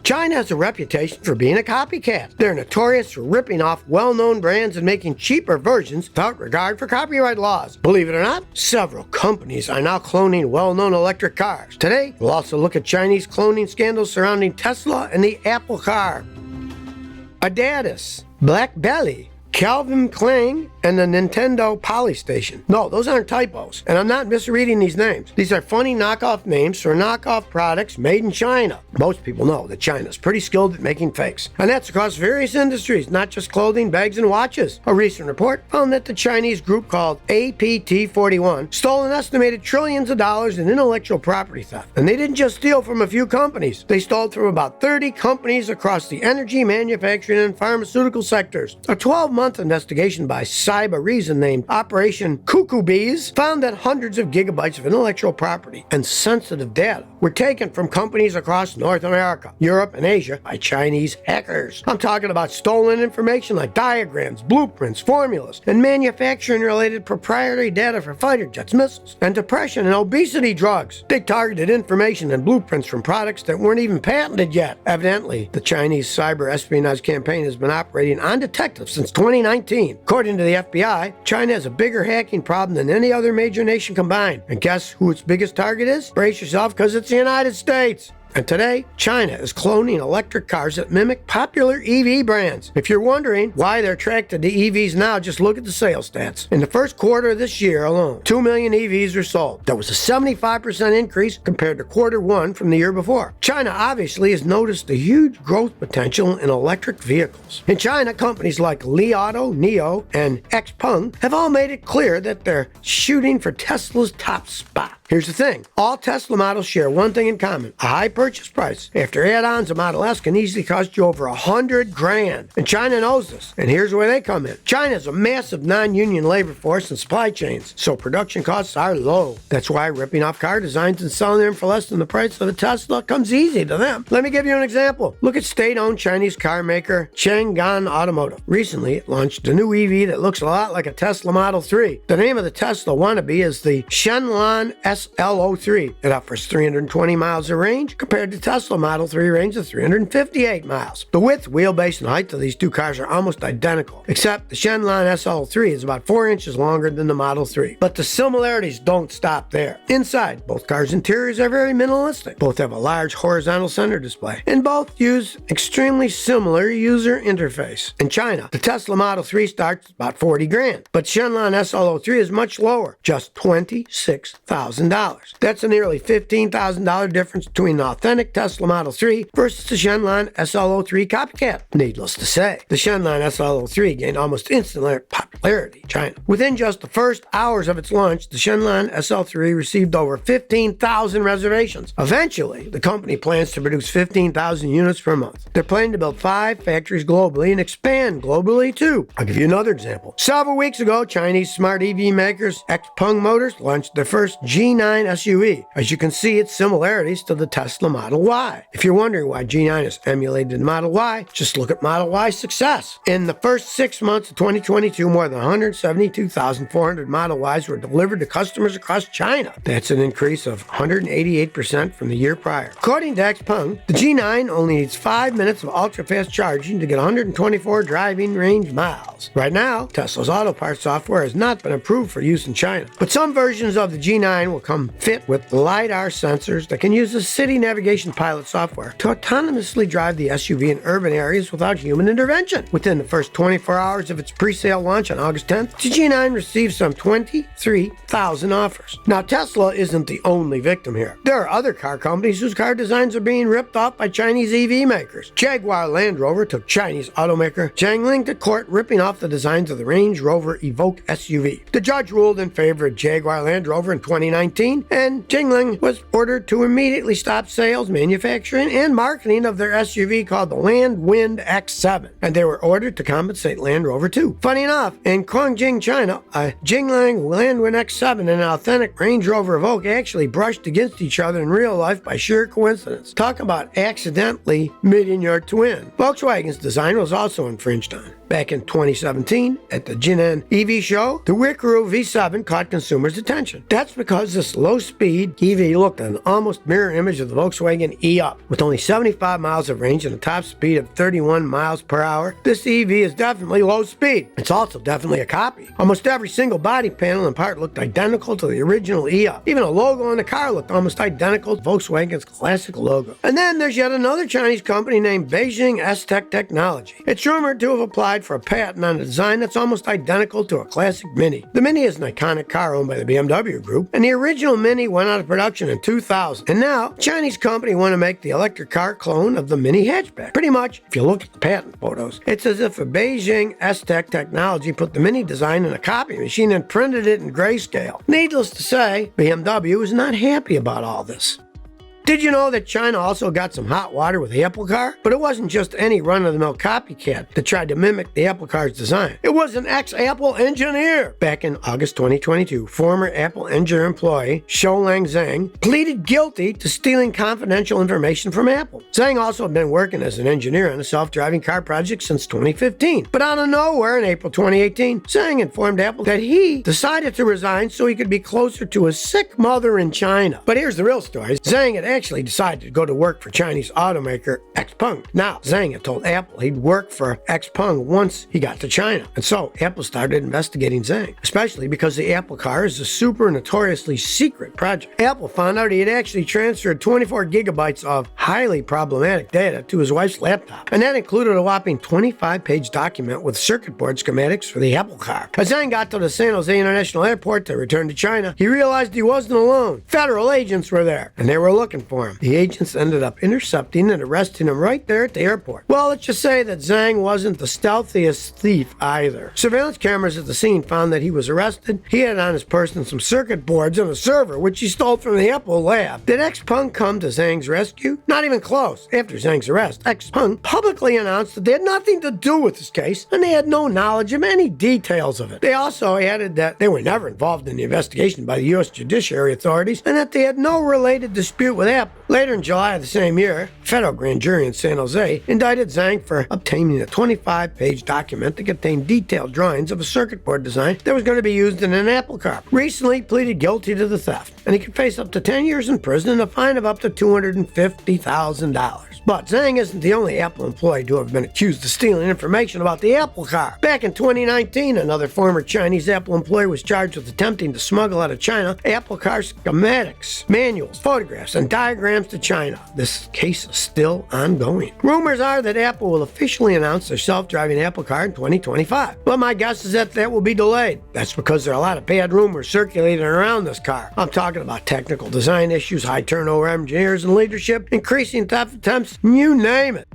China has a reputation for being a copycat. They're notorious for ripping off well-known brands and making cheaper versions without regard for copyright laws. Believe it or not, several companies are now cloning well-known electric cars. Today, we'll also look at Chinese cloning scandals surrounding Tesla and the Apple car. Adidas, Black Belly, Calvin Klein, and the Nintendo Polystation. No, those aren't typos, and I'm not misreading these names. These are funny knockoff names for knockoff products made in China. Most people know that China's pretty skilled at making fakes, and that's across various industries, not just clothing, bags, and watches. A recent report found that the Chinese group called APT41 stole an estimated trillions of dollars in intellectual property theft. And they didn't just steal from a few companies. They stole from about 30 companies across the energy, manufacturing, and pharmaceutical sectors. A 12-month investigation by Cyber Reason named Operation Cuckoo Bees found that hundreds of gigabytes of intellectual property and sensitive data were taken from companies across North America, Europe, and Asia by Chinese hackers. I'm talking about stolen information like diagrams, blueprints, formulas, and manufacturing-related proprietary data for fighter jets, missiles, and depression and obesity drugs. They targeted information and blueprints from products that weren't even patented yet. Evidently, the Chinese cyber espionage campaign has been operating undetected since 2019. According to the FBI, China has a bigger hacking problem than any other major nation combined. And guess who its biggest target is? Brace yourself, because it's the United States. And today, China is cloning electric cars that mimic popular EV brands. If you're wondering why they're attracted to EVs now, just look at the sales stats. In the first quarter of this year alone, 2 million EVs were sold. That was a 75% increase compared to quarter one from the year before. China obviously has noticed the huge growth potential in electric vehicles. In China, companies like Li Auto, NIO, and XPeng have all made it clear that they're shooting for Tesla's top spot. Here's the thing. All Tesla models share one thing in common: a high purchase price. After add-ons, a Model S can easily cost you over $100,000. And China knows this. And here's where they come in. China has a massive non-union labor force and supply chains, so production costs are low. That's why ripping off car designs and selling them for less than the price of a Tesla comes easy to them. Let me give you an example. Look at state-owned Chinese car maker Chang'an Automotive. Recently, it launched a new EV that looks a lot like a Tesla Model 3. The name of the Tesla wannabe is the Shenlan SL03. It offers 320 miles of range compared to Tesla Model 3 range of 358 miles. The width, wheelbase, and height of these two cars are almost identical, except the Shenlan SL03 is about 4 inches longer than the Model 3. But the similarities don't stop there. Inside, both cars' interiors are very minimalistic. Both have a large horizontal center display, and both use extremely similar user interface. In China, the Tesla Model 3 starts about $40,000, but Shenlan SL03 is much lower, just $26,000. That's a nearly $15,000 difference between the authentic Tesla Model 3 versus the Shenlan SL03 Copycat. Needless to say, the Shenlan SL03 gained almost instant popularity in China. Within just the first hours of its launch, the Shenlan SL3 received over 15,000 reservations. Eventually, the company plans to produce 15,000 units per month. They're planning to build 5 factories globally and expand globally too. I'll give you another example. Several weeks ago, Chinese smart EV makers XPeng Motors launched their first G9 SUV. As you can see, its similarities to the Tesla Model Y. If you're wondering why G9 is emulated the Model Y, just look at Model Y's success. In the first 6 months of 2022, more than 172,400 Model Ys were delivered to customers across China. That's an increase of 188% from the year prior. According to XPeng, the G9 only needs 5 minutes of ultra-fast charging to get 124 driving range miles. Right now, Tesla's auto parts software has not been approved for use in China, but some versions of the G9 will come fit with LiDAR sensors that can use the city navigation pilot software to autonomously drive the SUV in urban areas without human intervention. Within the first 24 hours of its pre-sale launch on August 10th, the G9 received some 23,000 offers. Now, Tesla isn't the only victim here. There are other car companies whose car designs are being ripped off by Chinese EV makers. Jaguar Land Rover took Chinese automaker Jiangling to court, ripping off the designs of the Range Rover Evoque SUV. The judge ruled in favor of Jaguar Land Rover in 2019, and Jiangling was ordered to immediately stop sales, manufacturing, and marketing of their SUV called the Land Wind X7, and they were ordered to compensate Land Rover too. Funny enough, in Guangdong, China, a Jiangling Land Wind X7 and an authentic Range Rover Evoque actually brushed against each other in real life by sheer coincidence. Talk about accidentally meeting your twin. Volkswagen's design was also infringed on. Back in 2017, at the Jinan EV show, the Wicaro V7 caught consumers' attention. That's because this low-speed EV looked an almost mirror image of the Volkswagen e-Up. With only 75 miles of range and a top speed of 31 miles per hour, this EV is definitely low speed. It's also definitely a copy. Almost every single body panel and part looked identical to the original e-Up. Even a logo on the car looked almost identical to Volkswagen's classic logo. And then there's yet another Chinese company named Beijing S-Tech Technology. It's rumored to have applied for a patent on a design that's almost identical to a classic Mini. The Mini is an iconic car owned by the BMW Group, and the original Mini went out of production in 2000. And now, the Chinese company want to make the electric car clone of the Mini hatchback. Pretty much, if you look at the patent photos, it's as if a Beijing S-Tech Technology put the Mini design in a copy machine and printed it in grayscale. Needless to say, BMW is not happy about all this. Did you know that China also got some hot water with the Apple car? But it wasn't just any run-of-the-mill copycat that tried to mimic the Apple car's design. It was an ex-Apple engineer. Back in August 2022, former Apple engineer employee Shoulang Zhang pleaded guilty to stealing confidential information from Apple. Zhang also had been working as an engineer on a self-driving car project since 2015. But out of nowhere in April 2018, Zhang informed Apple that he decided to resign so he could be closer to his sick mother in China. But here's the real story. Zhang had actually decided to go to work for Chinese automaker XPeng. Now, Zhang had told Apple he'd work for XPeng once he got to China. And so, Apple started investigating Zhang, especially because the Apple car is a super notoriously secret project. Apple found out he had actually transferred 24 gigabytes of highly problematic data to his wife's laptop. And that included a whopping 25-page document with circuit board schematics for the Apple car. As Zhang got to the San Jose International Airport to return to China, he realized he wasn't alone. Federal agents were there, and they were looking for him. The agents ended up intercepting and arresting him right there at the airport. Well, let's just say that Zhang wasn't the stealthiest thief either. Surveillance cameras at the scene found that he was arrested. He had on his person some circuit boards and a server, which he stole from the Apple lab. Did XPeng come to Zhang's rescue? Not even close. After Zhang's arrest, XPeng publicly announced that they had nothing to do with this case, and they had no knowledge of any details of it. They also added that they were never involved in the investigation by the U.S. judiciary authorities, and that they had no related dispute with Apple. Later in July of the same year, a federal grand jury in San Jose indicted Zhang for obtaining a 25-page document that contained detailed drawings of a circuit board design that was going to be used in an Apple car. Recently, he pleaded guilty to the theft, and he could face up to 10 years in prison and a fine of up to $250,000. But Zhang isn't the only Apple employee to have been accused of stealing information about the Apple car. Back in 2019, another former Chinese Apple employee was charged with attempting to smuggle out of China Apple car schematics, manuals, photographs, and diagrams to China. This case is still ongoing. Rumors are that Apple will officially announce their self-driving Apple car in 2025. But my guess is that will be delayed. That's because there are a lot of bad rumors circulating around this car. I'm talking about technical design issues, high turnover engineers and leadership, increasing theft attempts, you name it.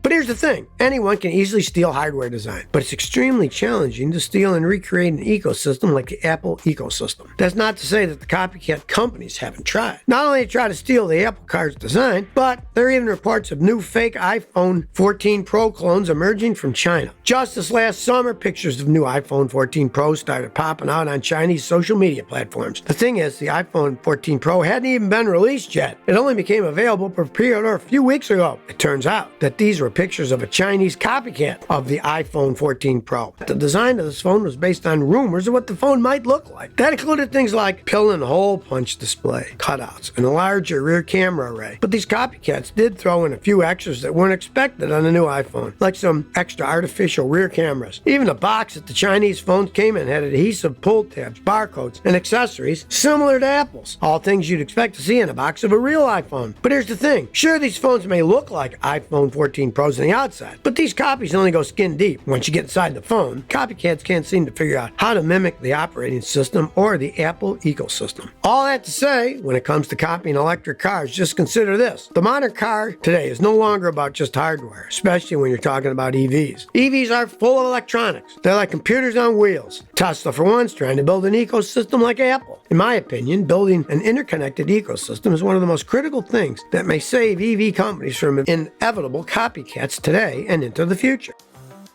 But here's the thing, anyone can easily steal hardware design, but it's extremely challenging to steal and recreate an ecosystem like the Apple ecosystem. That's not to say that the copycat companies haven't tried. Not only to try to steal the Apple car's design, but there are even reports of new fake iPhone 14 Pro clones emerging from China. Just this last summer, pictures of new iPhone 14 Pro started popping out on Chinese social media platforms. The thing is, the iPhone 14 Pro hadn't even been released yet. It only became available for pre-order a few weeks ago. It turns out that these were pictures of a Chinese copycat of the iPhone 14 Pro. The design of this phone was based on rumors of what the phone might look like. That included things like pill and hole punch display, cutouts, and a larger rear camera array. But these copycats did throw in a few extras that weren't expected on the new iPhone, like some extra artificial rear cameras. Even the box that the Chinese phones came in had adhesive pull tabs, barcodes, and accessories similar to Apple's. All things you'd expect to see in a box of a real iPhone. But here's the thing. Sure, these phones may look like iPhone 14 Pros on the outside, but these copies only go skin deep. Once you get inside the phone, copycats can't seem to figure out how to mimic the operating system or the Apple ecosystem. All that to say, when it comes to copying electric cars, just consider this. The modern car today is no longer about just hardware, especially when you're talking about EVs. EVs are full of electronics. They're like computers on wheels. Tesla, for one, is trying to build an ecosystem like Apple. In my opinion, building an interconnected ecosystem is one of the most critical things that may save EV companies from inevitable copycats today and into the future.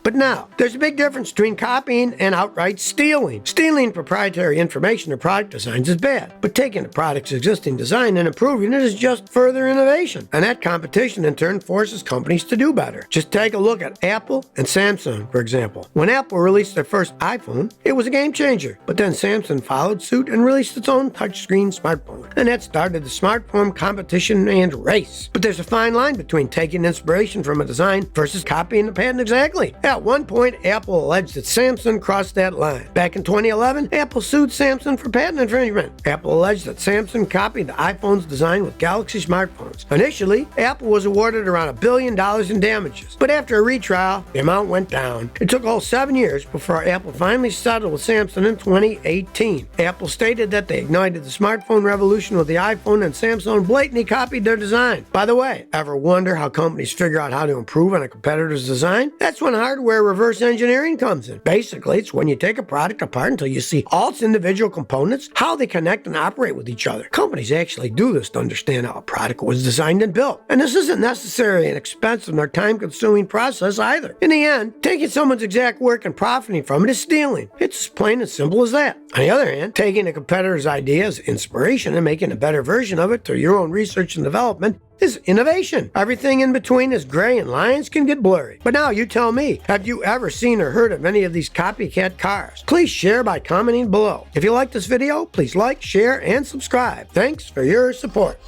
But now, there's a big difference between copying and outright stealing. Stealing proprietary information or product designs is bad, but taking a product's existing design and improving it is just further innovation. And that competition in turn forces companies to do better. Just take a look at Apple and Samsung, for example. When Apple released their first iPhone, it was a game changer, but then Samsung followed suit and released its own touchscreen smartphone. And that started the smartphone competition and race. But there's a fine line between taking inspiration from a design versus copying the patent exactly. At one point, Apple alleged that Samsung crossed that line. Back in 2011, Apple sued Samsung for patent infringement. Apple alleged that Samsung copied the iPhone's design with Galaxy smartphones. Initially, Apple was awarded around $1 billion in damages, but after a retrial, the amount went down. It took a whole 7 years before Apple finally settled with Samsung in 2018. Apple stated that they ignited the smartphone revolution with the iPhone, and Samsung blatantly copied their design. By the way, ever wonder how companies figure out how to improve on a competitor's design? That's when hardware reverse engineering comes in. Basically, it's when you take a product apart until you see all its individual components, how they connect and operate with each other. Companies actually do this to understand how a product was designed and built. And this isn't necessarily an expensive nor time-consuming process either. In the end, taking someone's exact work and profiting from it is stealing. It's as plain and simple as that. On the other hand, taking a competitor's idea as inspiration and making a better version of it through your own research and development is innovation. Everything in between is gray and lines can get blurry. But now you tell me, have you ever seen or heard of any of these copycat cars? Please share by commenting below. If you like this video, please like, share, and subscribe. Thanks for your support.